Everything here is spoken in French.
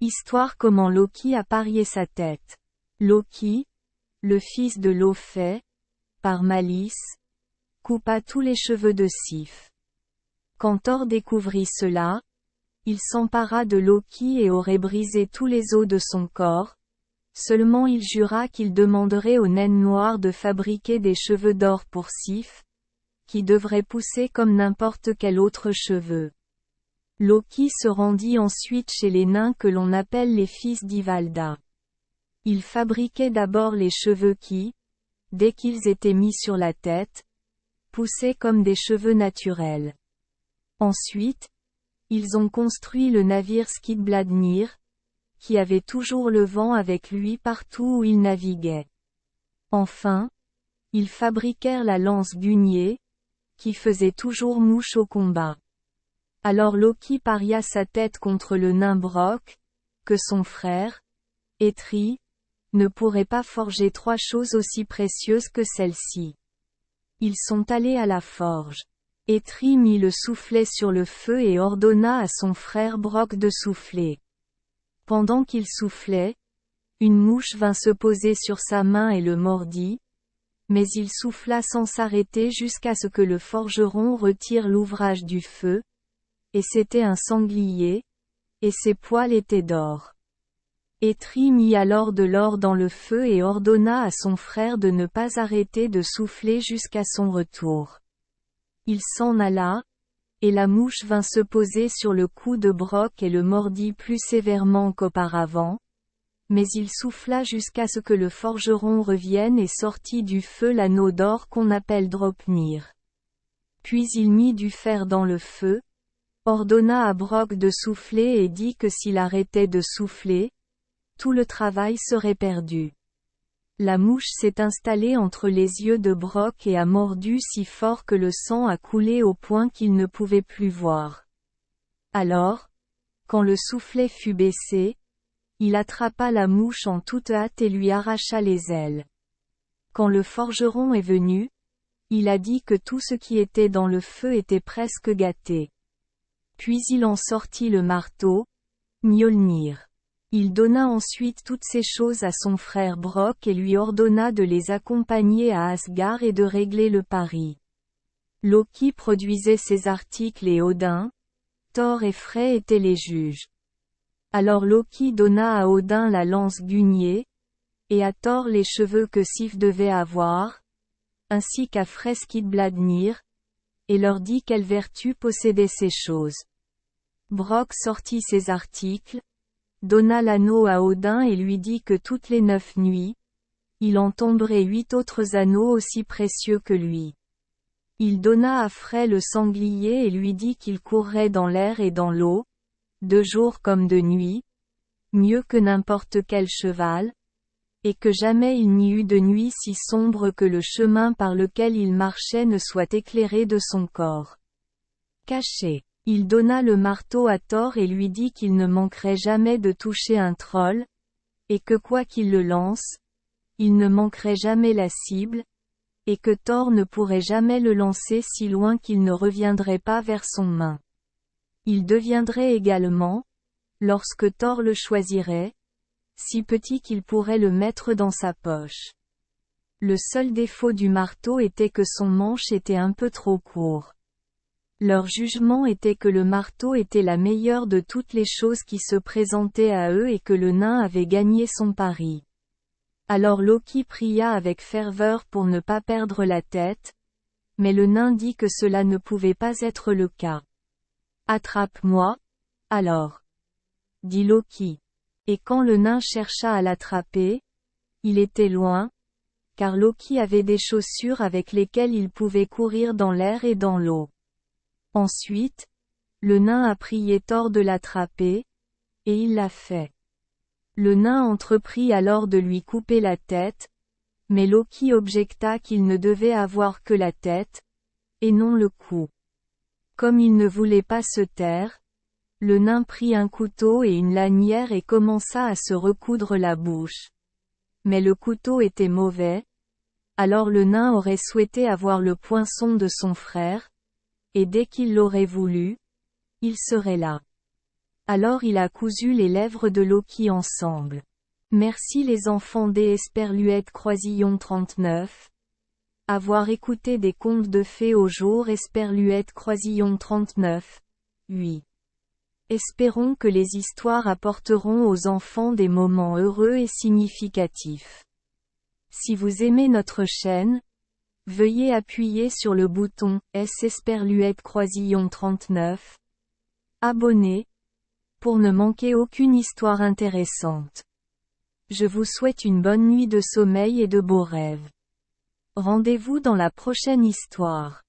Histoire comment Loki a parié sa tête. Loki, le fils de Laufey, par malice, coupa tous les cheveux de Sif. Quand Thor découvrit cela, il s'empara de Loki et aurait brisé tous les os de son corps, seulement il jura qu'il demanderait aux naines noires de fabriquer des cheveux d'or pour Sif, qui devraient pousser comme n'importe quel autre cheveu. Loki se rendit ensuite chez les nains que l'on appelle les fils d'Ivalda. Il fabriquait d'abord les cheveux qui, dès qu'ils étaient mis sur la tête, poussaient comme des cheveux naturels. Ensuite, ils ont construit le navire Skidbladnir, qui avait toujours le vent avec lui partout où il naviguait. Enfin, ils fabriquèrent la lance Gungnir, qui faisait toujours mouche au combat. Alors Loki paria sa tête contre le nain Brok, que son frère, Eitri, ne pourrait pas forger trois choses aussi précieuses que celle-ci. Ils sont allés à la forge. Eitri mit le soufflet sur le feu et ordonna à son frère Brok de souffler. Pendant qu'il soufflait, une mouche vint se poser sur sa main et le mordit, mais il souffla sans s'arrêter jusqu'à ce que le forgeron retire l'ouvrage du feu, et c'était un sanglier, et ses poils étaient d'or. Eitri mit alors de l'or dans le feu et ordonna à son frère de ne pas arrêter de souffler jusqu'à son retour. Il s'en alla, et la mouche vint se poser sur le cou de Brok et le mordit plus sévèrement qu'auparavant, mais il souffla jusqu'à ce que le forgeron revienne et sortit du feu l'anneau d'or qu'on appelle Dropnir. Puis il mit du fer dans le feu, ordonna à Brok de souffler et dit que s'il arrêtait de souffler, tout le travail serait perdu. La mouche s'est installée entre les yeux de Brok et a mordu si fort que le sang a coulé au point qu'il ne pouvait plus voir. Alors, quand le soufflet fut baissé, il attrapa la mouche en toute hâte et lui arracha les ailes. Quand le forgeron est venu, il a dit que tout ce qui était dans le feu était presque gâté. Puis il en sortit le marteau, Mjolnir. Il donna ensuite toutes ces choses à son frère Brok et lui ordonna de les accompagner à Asgard et de régler le pari. Loki produisait ces articles et Odin, Thor et Frey étaient les juges. Alors Loki donna à Odin la lance Gungnir, et à Thor les cheveux que Sif devait avoir, ainsi qu'à Frey Skidbladnir, et leur dit quelle vertu possédaient ces choses. Brok sortit ces articles, donna l'anneau à Odin et lui dit que toutes les 9 nuits, il en tomberait 8 autres anneaux aussi précieux que lui. Il donna à Frey le sanglier et lui dit qu'il courrait dans l'air et dans l'eau, de jour comme de nuit, mieux que n'importe quel cheval, et que jamais il n'y eut de nuit si sombre que le chemin par lequel il marchait ne soit éclairé de son corps. Caché. Il donna le marteau à Thor et lui dit qu'il ne manquerait jamais de toucher un troll, et que quoi qu'il le lance, il ne manquerait jamais la cible, et que Thor ne pourrait jamais le lancer si loin qu'il ne reviendrait pas vers son main. Il deviendrait également, lorsque Thor le choisirait, si petit qu'il pourrait le mettre dans sa poche. Le seul défaut du marteau était que son manche était un peu trop court. Leur jugement était que le marteau était la meilleure de toutes les choses qui se présentaient à eux et que le nain avait gagné son pari. Alors Loki pria avec ferveur pour ne pas perdre la tête, mais le nain dit que cela ne pouvait pas être le cas. « Attrape-moi, alors » dit Loki. Et quand le nain chercha à l'attraper, il était loin, car Loki avait des chaussures avec lesquelles il pouvait courir dans l'air et dans l'eau. Ensuite, le nain a prié Thor de l'attraper, et il l'a fait. Le nain entreprit alors de lui couper la tête, mais Loki objecta qu'il ne devait avoir que la tête, et non le cou. Comme il ne voulait pas se taire, le nain prit un couteau et une lanière et commença à se recoudre la bouche. Mais le couteau était mauvais, alors le nain aurait souhaité avoir le poinçon de son frère, et dès qu'il l'aurait voulu, il serait là. Alors il a cousu les lèvres de Loki ensemble. Merci les enfants des Esperluette Croisillon 39. Avoir écouté des contes de fées au jour Esperluette Croisillon 39. 8. Espérons que les histoires apporteront aux enfants des moments heureux et significatifs. Si vous aimez notre chaîne, veuillez appuyer sur le bouton S Esperluette Croisillon 39. Abonner, pour ne manquer aucune histoire intéressante. Je vous souhaite une bonne nuit de sommeil et de beaux rêves. Rendez-vous dans la prochaine histoire.